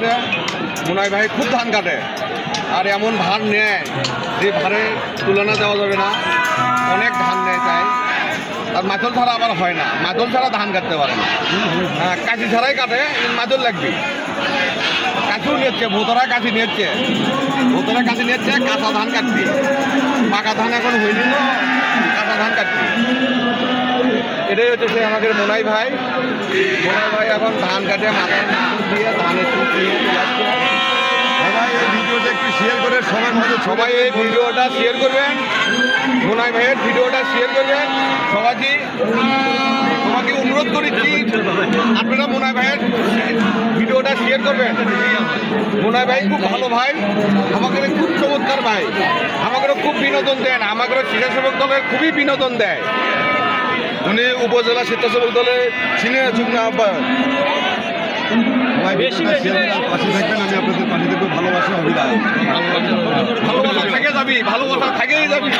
আছে মুনাই ভাই খুব ধান কাটে আর এমন ধান নেয় যে ভারে তুলনা দেওয়া যাবে না, অনেক ধান নেয় তাই। আর মাদল ছাড়া আবার হয় না, মাদল ছাড়া ধান কাটতে পারে না। হ্যাঁ, কাঁচি ছাড়াই কাটে, মাদল লাগবে। কাঁচিও নিচ্ছে, ভোতরা কাঁচি নিচ্ছে, ভোতরা কাঁচি নিচ্ছে, কাঁচা ধান কাটবি। পাকা ধান এখন হয়নি তো, কাঁচা ধান কাটবি। এটাই হচ্ছে সে আমাদের মুনাই ভাই। মুনাই ভাই এখন ধান কাটে, মাথায় দিয়ে ধানের চুপ নিয়ে যাচ্ছে। ভাই এই ভিডিওটা একটু শেয়ার করে সবাই এই ভিডিওটা শেয়ার করবেন, মুনাই ভাইয়ের ভিডিওটা শেয়ার করবেন। সবাইকে অনুরোধ করেছি আপনারা মুনাই ভাইয়ের ভিডিওটা শেয়ার করবেন। মুনাই ভাই খুব ভালো ভাই, আমাদের খুব চমৎকার ভাই, আমাদেরও খুব বিনোদন দেন, আমাদেরও স্বেচ্ছাসেবক দলের খুবই বিনোদন দেয়। উনি উপজেলা স্বেচ্ছাসেবক দলে সিনিয়র যুগ্ম আহ্বায়ক। বেশি পাশে থাকবেন, আমি আপনাদের পাশে থাকবো। ভালোবাসা অভিনয়, ভালোবাসা থেকে যাবি, ভালোবাসা থেকেই যাবি।